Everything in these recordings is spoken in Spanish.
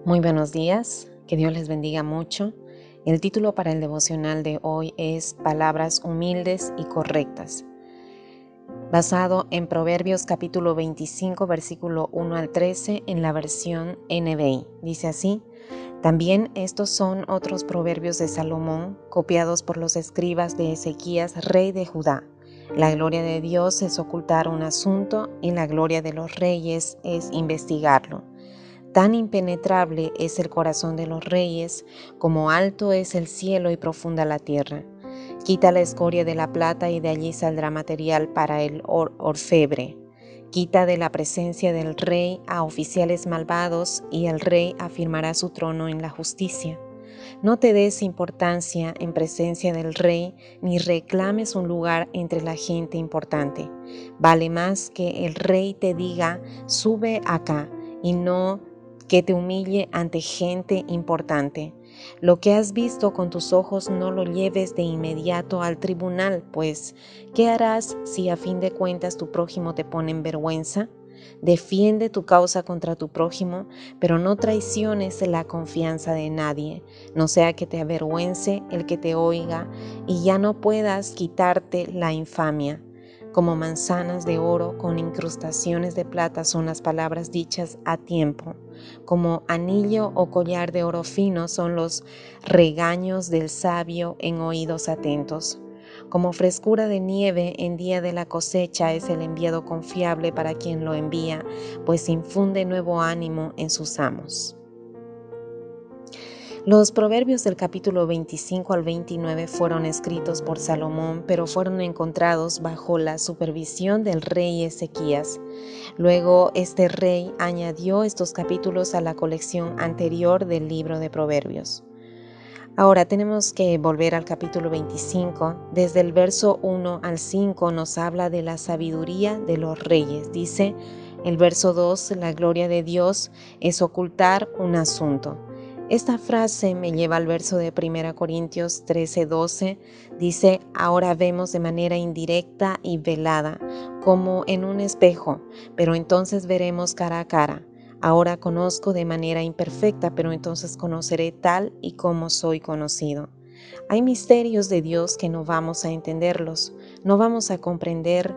Muy buenos días, que Dios les bendiga mucho. El título para el devocional de hoy es Palabras humildes y correctas, basado en Proverbios capítulo 25, versículo 1 al 13 en la versión NBI. Dice así: También estos son otros proverbios de Salomón, copiados por los escribas de Ezequías, rey de Judá. La gloria de Dios es ocultar un asunto y la gloria de los reyes es investigarlo. Tan impenetrable es el corazón de los reyes, como alto es el cielo y profunda la tierra. Quita la escoria de la plata y de allí saldrá material para el orfebre. Quita de la presencia del rey a oficiales malvados y el rey afirmará su trono en la justicia. No te des importancia en presencia del rey, ni reclames un lugar entre la gente importante. Vale más que el rey te diga, sube acá, y no que te humille ante gente importante. Lo que has visto con tus ojos no lo lleves de inmediato al tribunal, pues, ¿qué harás si a fin de cuentas tu prójimo te pone en vergüenza? Defiende tu causa contra tu prójimo, pero no traiciones la confianza de nadie, no sea que te avergüence el que te oiga y ya no puedas quitarte la infamia. Como manzanas de oro con incrustaciones de plata son las palabras dichas a tiempo. Como anillo o collar de oro fino son los regaños del sabio en oídos atentos. Como frescura de nieve en día de la cosecha es el enviado confiable para quien lo envía, pues infunde nuevo ánimo en sus amos. Los proverbios del capítulo 25 al 29 fueron escritos por Salomón, pero fueron encontrados bajo la supervisión del rey Ezequías. Luego, este rey añadió estos capítulos a la colección anterior del libro de Proverbios. Ahora tenemos que volver al capítulo 25. Desde el verso 1 al 5 nos habla de la sabiduría de los reyes. Dice el verso 2, la gloria de Dios es ocultar un asunto. Esta frase me lleva al verso de 1 Corintios 13:12. Dice, ahora vemos de manera indirecta y velada, como en un espejo, pero entonces veremos cara a cara. Ahora conozco de manera imperfecta, pero entonces conoceré tal y como soy conocido. Hay misterios de Dios que no vamos a entenderlos, no vamos a comprender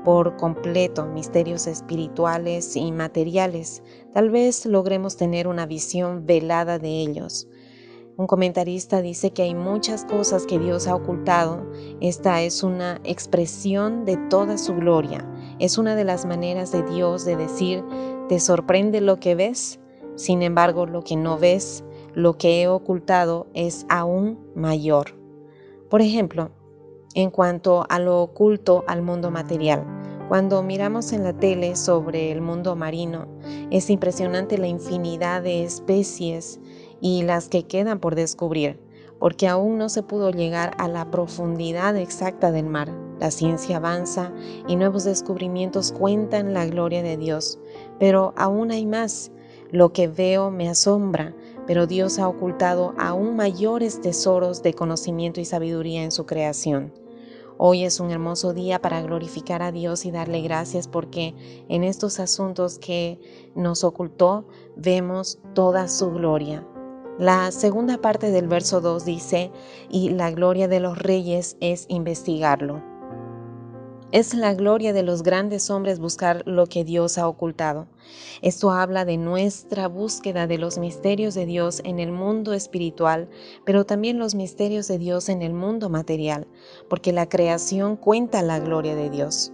por completo, misterios espirituales y materiales. Tal vez logremos tener una visión velada de ellos. Un comentarista dice que hay muchas cosas que Dios ha ocultado. Esta es una expresión de toda su gloria. Es una de las maneras de Dios de decir, ¿te sorprende lo que ves? Sin embargo, lo que no ves, lo que he ocultado es aún mayor. Por ejemplo, en cuanto a lo oculto al mundo material, cuando miramos en la tele sobre el mundo marino, es impresionante la infinidad de especies y las que quedan por descubrir, porque aún no se pudo llegar a la profundidad exacta del mar. La ciencia avanza y nuevos descubrimientos cuentan la gloria de Dios, pero aún hay más. Lo que veo me asombra, pero Dios ha ocultado aún mayores tesoros de conocimiento y sabiduría en su creación. Hoy es un hermoso día para glorificar a Dios y darle gracias porque en estos asuntos que nos ocultó vemos toda su gloria. La segunda parte del verso 2 dice, y la gloria de los reyes es investigarlo. Es la gloria de los grandes hombres buscar lo que Dios ha ocultado. Esto habla de nuestra búsqueda de los misterios de Dios en el mundo espiritual, pero también los misterios de Dios en el mundo material, porque la creación cuenta la gloria de Dios.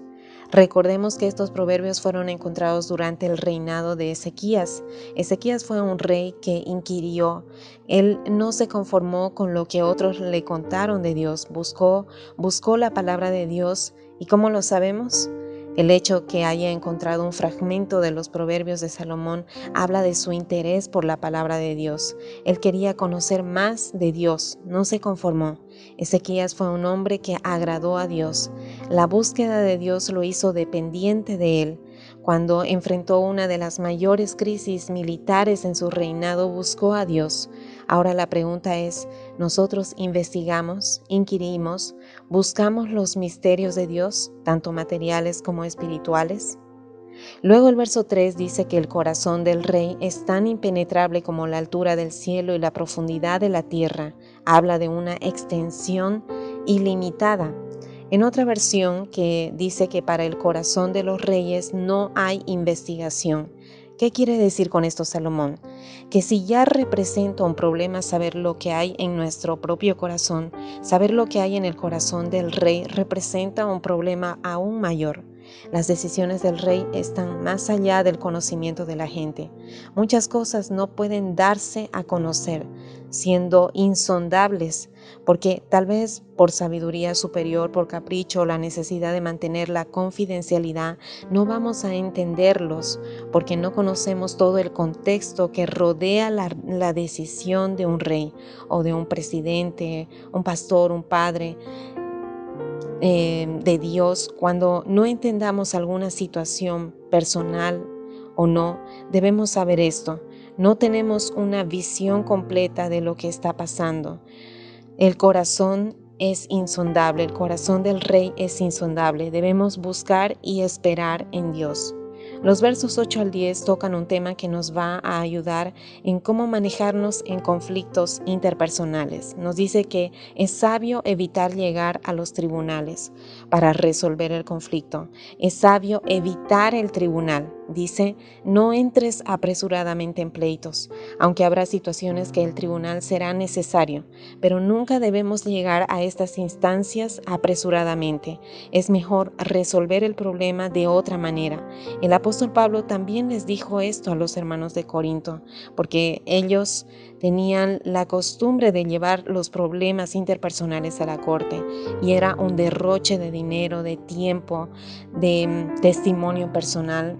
Recordemos que estos proverbios fueron encontrados durante el reinado de Ezequías. Ezequías fue un rey que inquirió. Él no se conformó con lo que otros le contaron de Dios, buscó la palabra de Dios. ¿Y cómo lo sabemos? El hecho que haya encontrado un fragmento de los proverbios de Salomón habla de su interés por la palabra de Dios. Él quería conocer más de Dios, no se conformó. Ezequías fue un hombre que agradó a Dios. La búsqueda de Dios lo hizo dependiente de él. Cuando enfrentó una de las mayores crisis militares en su reinado, buscó a Dios. Ahora la pregunta es, ¿nosotros investigamos, inquirimos, buscamos los misterios de Dios, tanto materiales como espirituales? Luego el verso 3 dice que el corazón del rey es tan impenetrable como la altura del cielo y la profundidad de la tierra. Habla de una extensión ilimitada. En otra versión que dice que para el corazón de los reyes no hay investigación. ¿Qué quiere decir con esto Salomón? Que si ya representa un problema saber lo que hay en nuestro propio corazón, saber lo que hay en el corazón del rey representa un problema aún mayor. Las decisiones del rey están más allá del conocimiento de la gente. Muchas cosas no pueden darse a conocer, siendo insondables, porque tal vez por sabiduría superior, por capricho o la necesidad de mantener la confidencialidad, no vamos a entenderlos, porque no conocemos todo el contexto que rodea la decisión de un rey o de un presidente, un pastor, un padre de Dios. Cuando no entendamos alguna situación personal o no, debemos saber esto. No tenemos una visión completa de lo que está pasando. El corazón es insondable, el corazón del rey es insondable. Debemos buscar y esperar en Dios. Los versos 8 al 10 tocan un tema que nos va a ayudar en cómo manejarnos en conflictos interpersonales. Nos dice que es sabio evitar llegar a los tribunales para resolver el conflicto. Es sabio evitar el tribunal. Dice, no entres apresuradamente en pleitos, aunque habrá situaciones que el tribunal será necesario, pero nunca debemos llegar a estas instancias apresuradamente. Es mejor resolver el problema de otra manera. El apóstol Pablo también les dijo esto a los hermanos de Corinto, porque ellos tenían la costumbre de llevar los problemas interpersonales a la corte y era un derroche de dinero, de tiempo, de testimonio personal.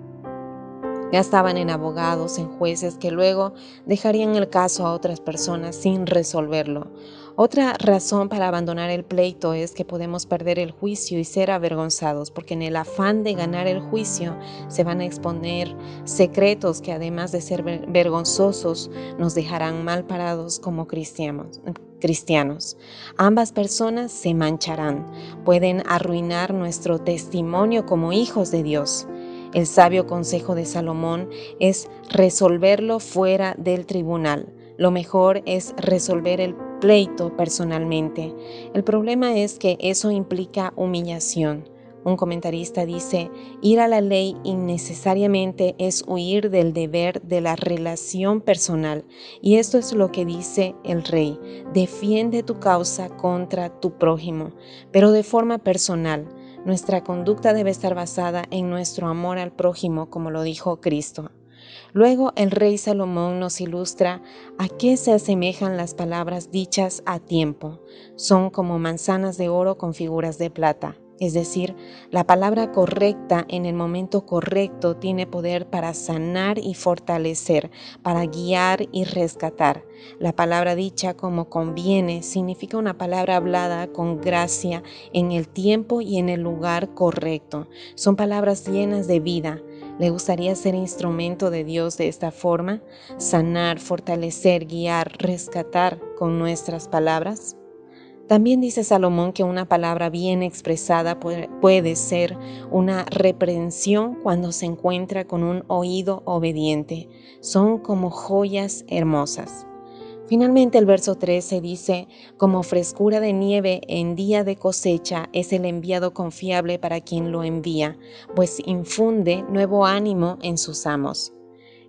Gastaban en abogados, en jueces que luego dejarían el caso a otras personas sin resolverlo. Otra razón para abandonar el pleito es que podemos perder el juicio y ser avergonzados, porque en el afán de ganar el juicio se van a exponer secretos que además de ser vergonzosos nos dejarán mal parados como cristianos. Ambas personas se mancharán, pueden arruinar nuestro testimonio como hijos de Dios. El sabio consejo de Salomón es resolverlo fuera del tribunal. Lo mejor es resolver el pleito personalmente. El problema es que eso implica humillación. Un comentarista dice, ir a la ley innecesariamente es huir del deber de la relación personal. Y esto es lo que dice el rey, defiende tu causa contra tu prójimo, pero de forma personal. Nuestra conducta debe estar basada en nuestro amor al prójimo, como lo dijo Cristo. Luego el rey Salomón nos ilustra a qué se asemejan las palabras dichas a tiempo. Son como manzanas de oro con figuras de plata. Es decir, la palabra correcta en el momento correcto tiene poder para sanar y fortalecer, para guiar y rescatar. La palabra dicha como conviene significa una palabra hablada con gracia en el tiempo y en el lugar correcto. Son palabras llenas de vida. ¿Le gustaría ser instrumento de Dios de esta forma? Sanar, fortalecer, guiar, rescatar con nuestras palabras. También dice Salomón que una palabra bien expresada puede ser una reprensión cuando se encuentra con un oído obediente. Son como joyas hermosas. Finalmente el verso 13 dice, como frescura de nieve en día de cosecha es el enviado confiable para quien lo envía, pues infunde nuevo ánimo en sus amos.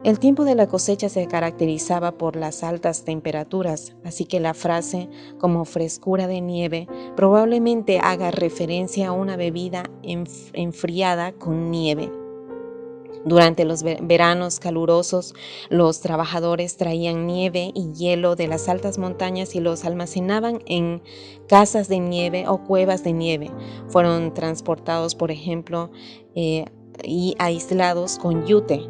El tiempo de la cosecha se caracterizaba por las altas temperaturas, así que la frase como frescura de nieve probablemente haga referencia a una bebida enfriada con nieve. Durante los veranos calurosos, los trabajadores traían nieve y hielo de las altas montañas y los almacenaban en casas de nieve o cuevas de nieve. Fueron transportados, por ejemplo, y aislados con yute.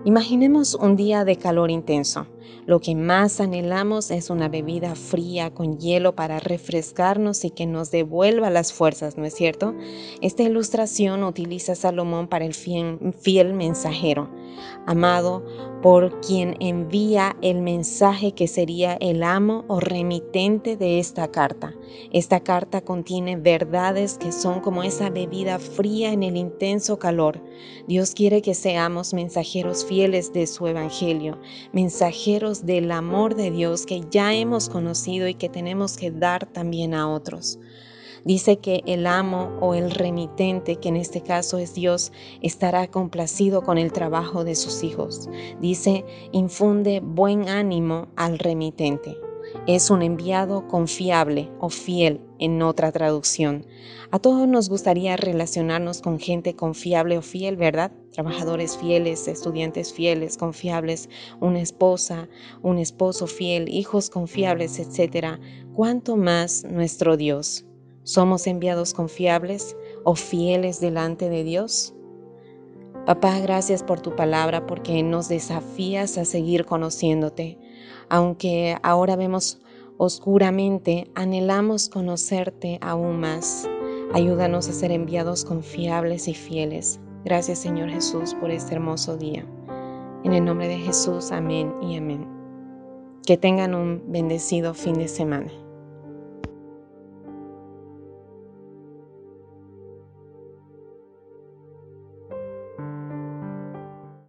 Imaginemos un día de calor intenso. Lo que más anhelamos es una bebida fría con hielo para refrescarnos y que nos devuelva las fuerzas, ¿no es cierto? Esta ilustración utiliza Salomón para el fiel mensajero, amado por quien envía el mensaje que sería el amo o remitente de esta carta. Esta carta contiene verdades que son como esa bebida fría en el intenso calor. Dios quiere que seamos mensajeros fieles de su evangelio, mensajeros del amor de Dios que ya hemos conocido y que tenemos que dar también a otros. Dice que el amo o el remitente, que en este caso es Dios, estará complacido con el trabajo de sus hijos. Dice, infunde buen ánimo al remitente. Es un enviado confiable o fiel en otra traducción. A todos nos gustaría relacionarnos con gente confiable o fiel, ¿verdad? Trabajadores fieles, estudiantes fieles, confiables, una esposa, un esposo fiel, hijos confiables, etc. ¿Cuánto más nuestro Dios? ¿Somos enviados confiables o fieles delante de Dios? Papá, gracias por tu palabra porque nos desafías a seguir conociéndote. Aunque ahora vemos oscuramente, anhelamos conocerte aún más. Ayúdanos a ser enviados confiables y fieles. Gracias, Señor Jesús, por este hermoso día. En el nombre de Jesús, amén y amén. Que tengan un bendecido fin de semana.